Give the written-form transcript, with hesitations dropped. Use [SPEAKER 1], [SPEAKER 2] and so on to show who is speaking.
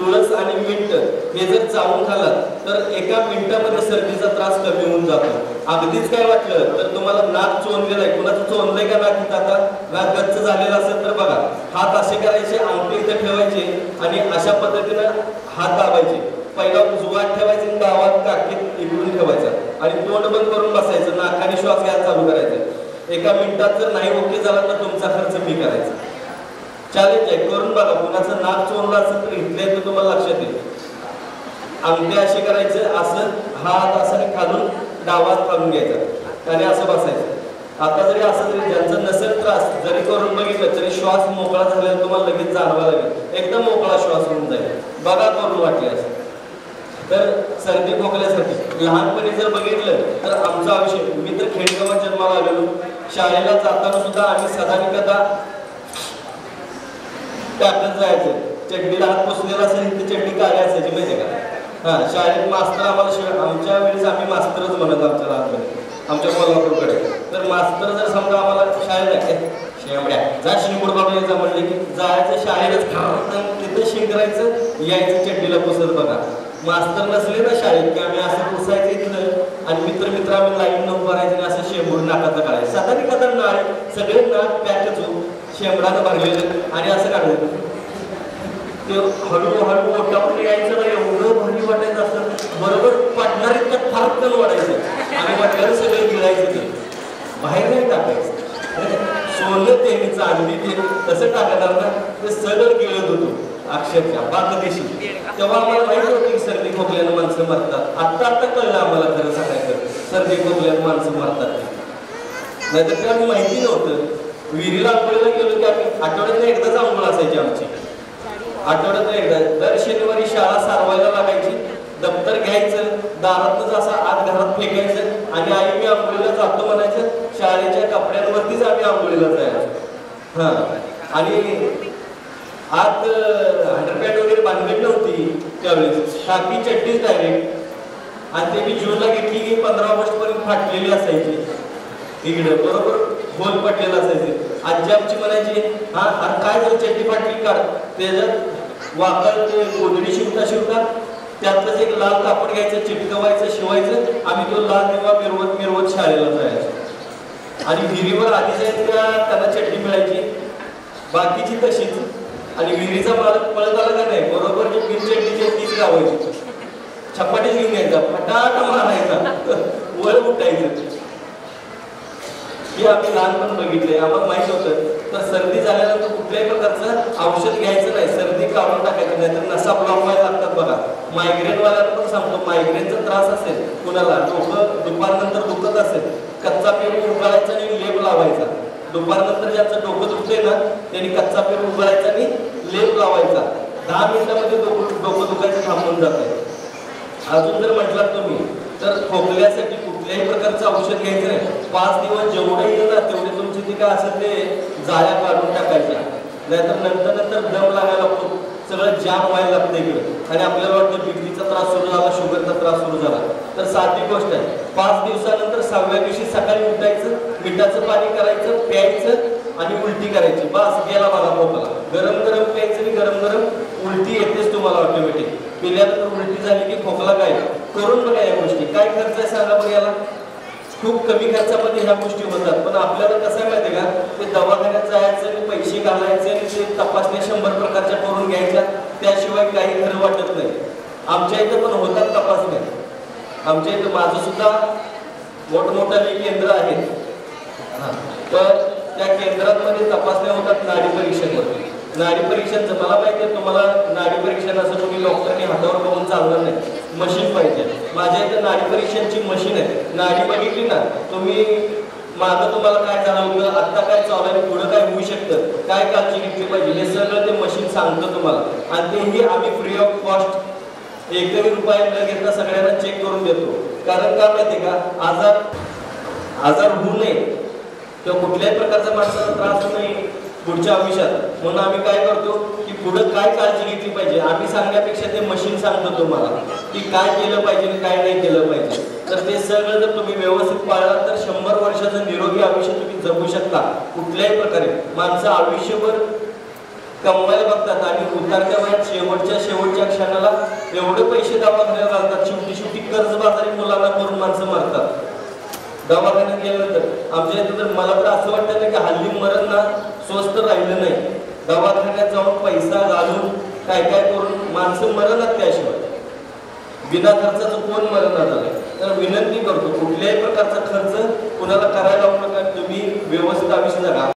[SPEAKER 1] तुळस आणि मीठ हे जर चावून खाल्लात तर एका मिनिटामध्ये सर्दीचा त्रास कमी होऊन जातो. अगदीच काय वाटलं तर तुम्हाला नाक चोंदलेलं आहे, कुणाचं चोंदलंय का नाक आता नाक गच्च झालेलं असेल तर बघा, हात असे करायचे, अंगठी इथे ठेवायचे आणि अशा पद्धतीनं हात दाबायचे. पहिला उजवात ठेवायचे आणि गावात काकीत इकडून ठेवायचा आणि तोंड बंद करून बसायचं, नाकाने श्वास घ्यायला चालू करायचं. एका मिनिटात जर नाही ओके झाला तर तुमचा खर्च मी करायचा. चॅलेंज आहे, करून बघा. कुणाचं नाक चोरलं असेल तर इथल्या इथं तुम्हाला लक्षात येईल. अंगठे असे करायचं, असं हात असं खालून डावात काढून घ्यायचा आणि असं बसायचं. आता जरी असं जरी ज्यांचं नसेल त्रास जरी करून बघितलं तरी श्वास मोकळा झाल्यावर तुम्हाला लगेच जाणवा लागेल, एकदम मोकळा श्वास होऊन जाईल. बघा करून वाटले असं. तर सर्दी खोकल्यासाठी लहानपणी जर बघितलं तर आमचं आयुष्य, मी तर खेडगावात जन्माला आलेलो, शाळेला जाताना सुद्धा आम्ही सदानिकदा टाकत जायचं. चड्डीला हात पुसलेला असेल तर चड्डी काळी असायची माहिती का. शाळेत मास्तर आम्हाला, आमच्या वेळेस आम्ही मास्तरच म्हणत आमच्या लहानपणी आमच्या कोल्हापूरकडे. तर मास्तर जर समजा आम्हाला शाळेत शेंबड्या जा शिंगूड बाबा यायचं म्हणले की जायचं शाळेलाच, तिथं शिंकरायचं, यायचं चड्डीला पुसत. बघा मास्तर नसले ना शाळेत की आम्ही असं पुसायचं इथलं आणि मित्र आम्ही लाईन न उभारायचं आणि असं शेंबूड नाकाचं काढायचं. साधारण नाळ सगळे नाक पॅकच हो शेंबडानं भरलेलं आणि असं काढायचं. ते हळूहळू मोठ्यामध्ये यायचं ना, एवढं भारी वाटायचं असं, बरोबर पडणार इतकं फारकन वाढायचं आणि वाटल्यानं सगळे गिळायचं. ते बाहेर नाही टाकायचं. सोनं ते चांदी ते तसं टाकणार ना, ते सगळं गिळत होतो अक्षरशः बांगलादेशी. तेव्हा आम्हाला माहिती होतं की सर्दी खोकल्यानं माणसं मरतात. आत्ता कळलं आम्हाला खरं सांगायचं, सर्दी खोकल्यानं माणसं मरतात. नाहीतर ते आम्ही माहिती नव्हतं. विहिरीला आंघोळीला गेलो की आम्ही आठवड्यात एकदाच आंघोळ असायची आमची, आठवड्यात एकदा. दर शनिवारी शाळा सारवायला लागायची, दप्तर घ्यायचं, दारातच असं आत घरात फेकायचं आणि आई मी आंघोळीला जातो म्हणायचं. शाळेच्या कपड्यांवरतीच आम्ही आंघोळीला जायचो. आणि आत हंड्रेपॅड वगैरे बांधलेली नव्हती त्यावेळेस, टाकी चड्डीच डायरेक्ट. आणि ते मी जूनला घेतली की 15 ऑगस्ट पर्यंत फाटलेली असायची, इकडे बरोबर होल पडलेलं असायचे. आजी आमची म्हणायची, अरे काय झालं चड्डी फाटली काढ. त्याच्यात वाकड ते गोधडी शिवता त्यातलंच एक लाल कापड घ्यायचं, चिटकवायचं, शिवायचं. आम्ही तो लाल दिवा मिरवत शाळेला जायचो. आणि विहिरीवर आधी जायचं त्यांना चड्डी मिळायची, बाकीची तशीच. आणि विहिरीचा मालक पळत आला का नाही, बरोबर जी बिन चड्डीची तीच लावायची, छपाटीच घेऊन यायचा, फटाका मारायचा, वळ उठायचं. हे आम्ही लहानपण बघितले, आम्हाला माहित होतं. तर सर्दी झाल्यानंतर कुठल्याही प्रकारचं औषध घ्यायचं नाही, सर्दी काढून टाकायचं नाही, तर नसा ब्लॉक व्हायला लागतात. बघा मायग्रेनवाल्याला पण सांगतो, मायग्रेनचा त्रास असेल कुणाला, डोकं दुपारनंतर दुखत असेल, कच्चा पेरू उगाळायचा आणि लेप लावायचा. दुपारनंतर ज्याचं डोकं दुखतंय ना त्यांनी कच्चा पेरू उगाळायचा आणि लेप लावायचा. 10 मिनिटामध्ये डोकं दुखायचं थांबून जात आहे. अजून जर म्हटलात तुम्ही तर खोकल्यासाठी कुठल्याही प्रकारचं औषध घ्यायचं नाही. 5 दिवस जेवढे येईल ना तेवढे तुमची ती काय असेल ते जाळ्या काढून टाकायच्या, नाहीतर नंतर दम लागायला लागतो, सगळं जाम व्हायला लागतं इकडे. आणि आपल्याला वाटतं बीपीचा त्रास सुरू झाला, शुगरचा त्रास सुरू झाला. तर साधी गोष्ट आहे, 5 दिवसानंतर 6व्या दिवशी सकाळी उठायचं, मिठाचं पाणी करायचं, प्यायचं आणि उलटी करायची. बस गेला बघा खोकला. गरम प्यायचं आणि गरम उलटी येतेच तुम्हाला ऑटोमॅटिक. पिल्यानंतर उलटी झाली की खोकला काय करून बघा. या गोष्टी काय खर्च आहे सांगा बरं याला. खूप कमी खर्चामध्ये ह्या गोष्टी होतात. पण आपल्याला कसं आहे माहिती आहे का, ते दवाखान्यात जायचं आणि पैसे घालायचे आणि ते तपासण्या 100 प्रकारच्या करून घ्यायच्या, त्याशिवाय काही खरं वाटत नाही. आमच्या इथं पण होतात तपासण्या. आमच्या इथं माझं सुद्धा मोठमोठाले केंद्र आहेत. तर त्या केंद्रांमध्ये तपासण्या होतात नाडी परीक्षेवर. नाडी परीक्षांचं मला माहिती आहे, तुम्हाला नाडी परीक्षा असं तुम्ही डॉक्टरने हातावर बघून चालणार नाही, मशीन पाहिजे. माझ्या इथं नाडी परीक्षांची मशीन आहे. नाडी बघितली ना तुम्ही, मागं तुम्हाला काय जाणवलं, आत्ता काय चालू आहे, पुढं काय होऊ शकतं, काय काळजी घेतली पाहिजे, हे सगळं ते मशीन सांगतं तुम्हाला. आणि तेही आम्ही फ्री ऑफ कॉस्ट 1 रुपया न घेता सगळ्यांना चेक करून देतो. कारण का माहिती का, आजार होऊ नये किंवा कुठल्याही प्रकारचा माणसाला त्रास होऊ नये पुढच्या आयुष्यात, म्हणून आम्ही काय करतो की पुढे काय काळजी घेतली पाहिजे आम्ही सांगण्यापेक्षा ते मशीन सांगतो तुम्हाला की काय केलं पाहिजे आणि काय नाही केलं पाहिजे. तर ते सगळं जर तुम्ही व्यवस्थित पाळलात तर 100 वर्षाचं निरोगी आयुष्य तुम्ही जगू शकता. कुठल्याही प्रकारे माणसं आयुष्यभर कमवायला बघतात आणि उतरत्या वयात शेवटच्या क्षणाला एवढे पैसे दवाखान्यात घालतात, शेवटी कर्जबाजारी मुलांना करून माणसं मारतात दवाखान्यात गेल्यानंतर। आमच्या इथं तर मला तर असं वाटतं ना की हल्ली मरण ना स्वस्त राहिलं नाही, दवाखान्यात जाऊन पैसा घालून काय काय करून माणसं मरणच त्याशिवाय बिना खर्चाचं कोण मरणा झालं। तर विनंती करतो कुठल्याही प्रकारचा खर्च कुणाला करायला लावू नका, तुम्ही व्यवस्थित आयुष्य जगा।